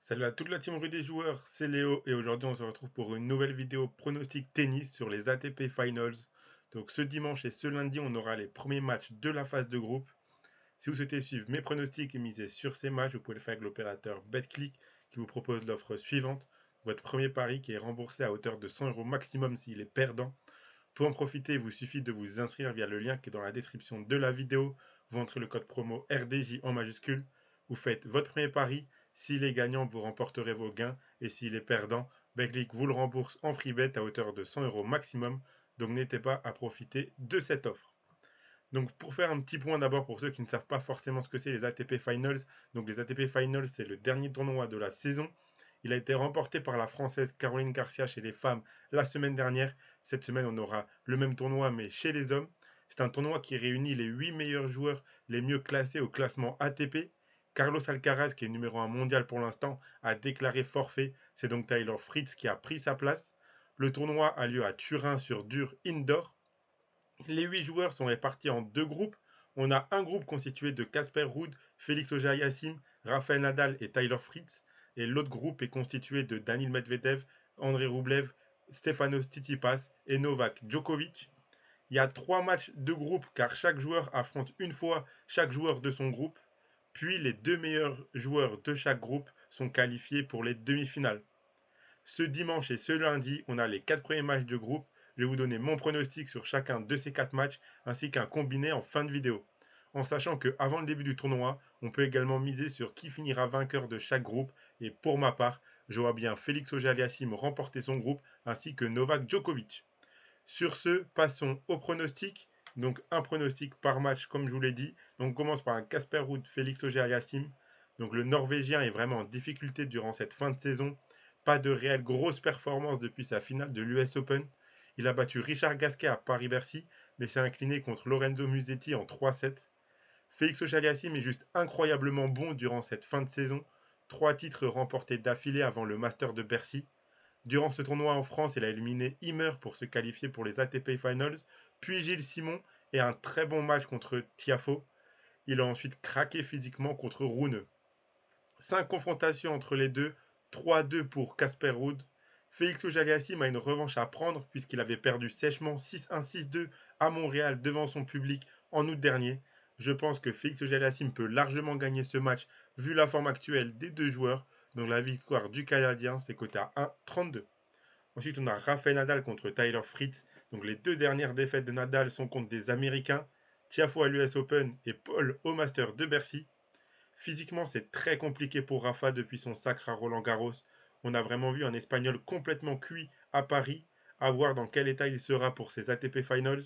Salut à toute la team rue des joueurs, c'est Léo et aujourd'hui on se retrouve pour une nouvelle vidéo pronostic tennis sur les ATP Finals. Donc ce dimanche et ce lundi on aura les premiers matchs de la phase de groupe. Si vous souhaitez suivre mes pronostics et miser sur ces matchs, vous pouvez le faire avec l'opérateur BetClick qui vous propose l'offre suivante. Votre premier pari qui est remboursé à hauteur de 100 € maximum s'il est perdant. Pour en profiter, il vous suffit de vous inscrire via le lien qui est dans la description de la vidéo. Vous entrez le code promo RDJ en majuscule. Vous faites votre premier pari. S'il est gagnant, vous remporterez vos gains. Et s'il est perdant, BetClick vous le rembourse en free bet à hauteur de 100 € maximum. Donc n'hésitez pas à profiter de cette offre. Donc pour faire un petit point d'abord pour ceux qui ne savent pas forcément ce que c'est les ATP Finals. Donc les ATP Finals, c'est le dernier tournoi de la saison. Il a été remporté par la Française Caroline Garcia chez les femmes la semaine dernière. Cette semaine, on aura le même tournoi, mais chez les hommes. C'est un tournoi qui réunit les 8 meilleurs joueurs les mieux classés au classement ATP. Carlos Alcaraz, qui est numéro 1 mondial pour l'instant, a déclaré forfait. C'est donc Taylor Fritz qui a pris sa place. Le tournoi a lieu à Turin sur dur indoor. Les 8 joueurs sont répartis en deux groupes. On a un groupe constitué de Casper Ruud, Félix Auger-Aliassime, Rafael Nadal et Tyler Fritz. Et l'autre groupe est constitué de Daniil Medvedev, André Rublev, Stefanos Tsitsipas et Novak Djokovic. Il y a 3 matchs de groupe car chaque joueur affronte une fois chaque joueur de son groupe. Puis les deux meilleurs joueurs de chaque groupe sont qualifiés pour les demi-finales. Ce dimanche et ce lundi, on a les 4 premiers matchs de groupe. Je vais vous donner mon pronostic sur chacun de ces 4 matchs ainsi qu'un combiné en fin de vidéo. En sachant qu'avant le début du tournoi, on peut également miser sur qui finira vainqueur de chaque groupe. Et pour ma part, je vois bien Félix Auger-Aliassime remporter son groupe ainsi que Novak Djokovic. Sur ce, passons au pronostic. Donc un pronostic par match comme je vous l'ai dit. Donc on commence par un Casper Ruud Félix Auger-Aliassime. Donc le Norvégien est vraiment en difficulté durant cette fin de saison. Pas de réelle grosse performance depuis sa finale de l'US Open. Il a battu Richard Gasquet à Paris-Bercy, mais s'est incliné contre Lorenzo Musetti en 3-7. Félix Auger-Aliassime est juste incroyablement bon durant cette fin de saison. 3 titres remportés d'affilée avant le Master de Bercy. Durant ce tournoi en France, il a éliminé Ymer pour se qualifier pour les ATP Finals, puis Gilles Simon et un très bon match contre Tiafoe. Il a ensuite craqué physiquement contre Rune. 5 confrontations entre les deux, 3-2 pour Casper Ruud. Félix Auger-Aliassime a une revanche à prendre puisqu'il avait perdu sèchement 6-1, 6-2 à Montréal devant son public en août dernier. Je pense que Félix Auger-Aliassime peut largement gagner ce match vu la forme actuelle des deux joueurs. Donc la victoire du Canadien, c'est coté à 1,32. Ensuite, on a Rafael Nadal contre Tyler Fritz. Donc les deux dernières défaites de Nadal sont contre des Américains, Tiafoe à l'US Open et Paul au Master de Bercy. Physiquement, c'est très compliqué pour Rafa depuis son sacre à Roland-Garros. On a vraiment vu un Espagnol complètement cuit à Paris. À voir dans quel état il sera pour ses ATP Finals.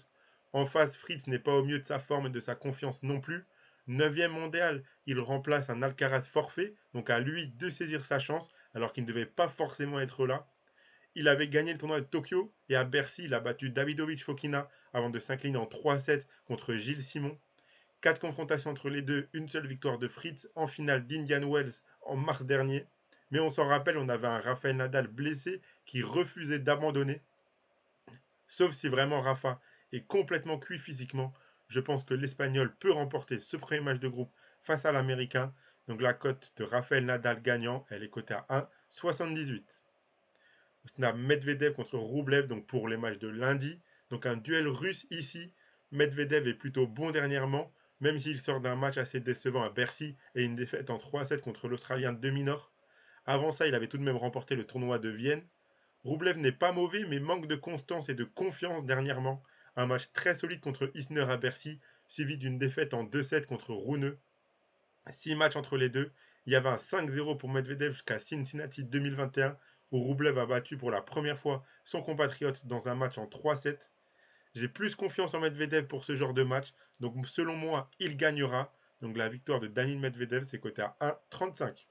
En face, Fritz n'est pas au mieux de sa forme et de sa confiance non plus. 9e mondial, il remplace un Alcaraz forfait, donc à lui de saisir sa chance, alors qu'il ne devait pas forcément être là. Il avait gagné le tournoi de Tokyo et à Bercy, il a battu Davidovich Fokina avant de s'incliner en 3-7 contre Gilles Simon. 4 confrontations entre les deux, une seule victoire de Fritz en finale d'Indian Wells en mars dernier. Mais on s'en rappelle, on avait un Rafael Nadal blessé qui refusait d'abandonner. Sauf si vraiment Rafa est complètement cuit physiquement, je pense que l'Espagnol peut remporter ce premier match de groupe face à l'Américain. Donc la cote de Rafael Nadal gagnant, elle est cotée à 1,78. On a Medvedev contre Rublev donc pour les matchs de lundi. Donc un duel russe ici. Medvedev est plutôt bon dernièrement, même s'il sort d'un match assez décevant à Bercy et une défaite en 3-7 contre l'Australien Deminor. Avant ça, il avait tout de même remporté le tournoi de Vienne. Rublev n'est pas mauvais, mais manque de constance et de confiance dernièrement. Un match très solide contre Isner à Bercy, suivi d'une défaite en 2-7 contre Rune. 6 matchs entre les deux. Il y avait un 5-0 pour Medvedev jusqu'à Cincinnati 2021, où Rublev a battu pour la première fois son compatriote dans un match en 3-7. J'ai plus confiance en Medvedev pour ce genre de match, donc selon moi, il gagnera. Donc la victoire de Daniil Medvedev, c'est coté à 1,35.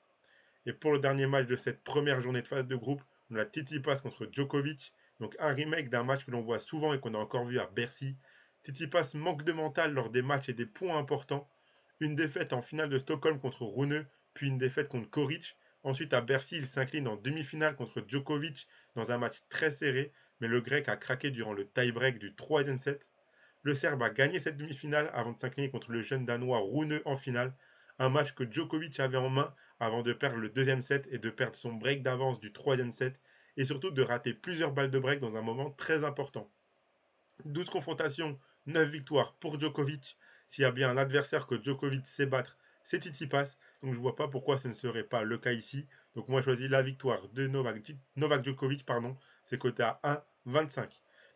Et pour le dernier match de cette première journée de phase de groupe, on a Tsitsipas contre Djokovic. Donc un remake d'un match que l'on voit souvent et qu'on a encore vu à Bercy. Tsitsipas manque de mental lors des matchs et des points importants. Une défaite en finale de Stockholm contre Rune, puis une défaite contre Koric. Ensuite à Bercy, il s'incline en demi-finale contre Djokovic dans un match très serré, mais le grec a craqué durant le tie-break du 3e set. Le Serbe a gagné cette demi-finale avant de s'incliner contre le jeune Danois Rune en finale. un match que Djokovic avait en main avant de perdre le deuxième set et de perdre son break d'avance du troisième set et surtout de rater plusieurs balles de break dans un moment très important. 12 confrontations, 9 victoires pour Djokovic. S'il y a bien un adversaire que Djokovic sait battre, c'est Tsitsipas. Donc je ne vois pas pourquoi ce ne serait pas le cas ici. Donc moi je choisis la victoire de Novak Djokovic, c'est coté à 1,25.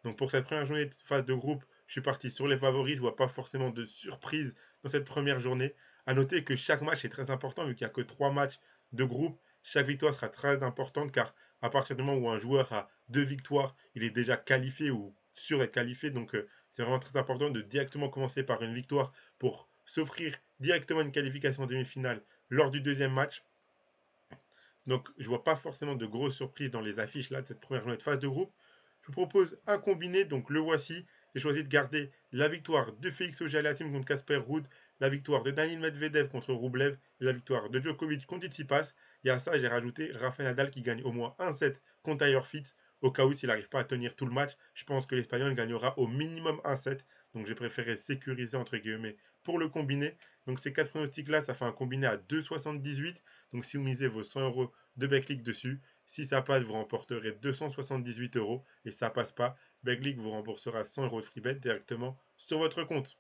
Donc pour cette première journée de phase de groupe, je suis parti sur les favoris. Je ne vois pas forcément de surprise dans cette première journée. A noter que chaque match est très important vu qu'il n'y a que 3 matchs de groupe. Chaque victoire sera très importante car à partir du moment où un joueur a 2 victoires, il est déjà qualifié ou sûr d'être qualifié. Donc c'est vraiment très important de directement commencer par une victoire pour s'offrir directement une qualification en demi-finale lors du deuxième match. Donc je ne vois pas forcément de grosses surprises dans les affiches là de cette première journée de phase de groupe. Je vous propose un combiné, donc le voici. J'ai choisi de garder la victoire de Félix Auger-Aliassime contre Casper Ruud, la victoire de Daniil Medvedev contre Rublev et la victoire de Djokovic contre Tsitsipas. Et à ça, j'ai rajouté Rafael Nadal qui gagne au moins un set contre Tyler Fitz. Au cas où s'il n'arrive pas à tenir tout le match, je pense que l'Espagnol gagnera au minimum un set. Donc j'ai préféré sécuriser entre guillemets pour le combiné. Donc ces quatre pronostics là, ça fait un combiné à 2,78. Donc si vous misez vos 100 euros de Betclic dessus, si ça passe, vous remporterez 278 euros. Et si ça passe pas, Betclic vous remboursera 100 euros de freebet directement sur votre compte.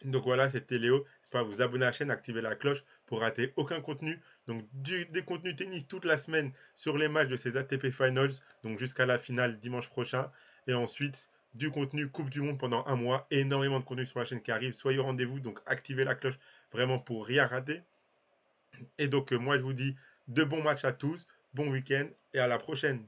Donc voilà, c'était Léo. N'hésitez pas à vous abonner à la chaîne, activer la cloche pour rater aucun contenu. Donc des contenus tennis toute la semaine sur les matchs de ces ATP Finals, donc jusqu'à la finale dimanche prochain. Et ensuite, du contenu Coupe du Monde pendant un mois. Énormément de contenu sur la chaîne qui arrive. Soyez au rendez-vous, donc activez la cloche vraiment pour rien rater. Et donc moi je vous dis de bons matchs à tous, bon week-end et à la prochaine.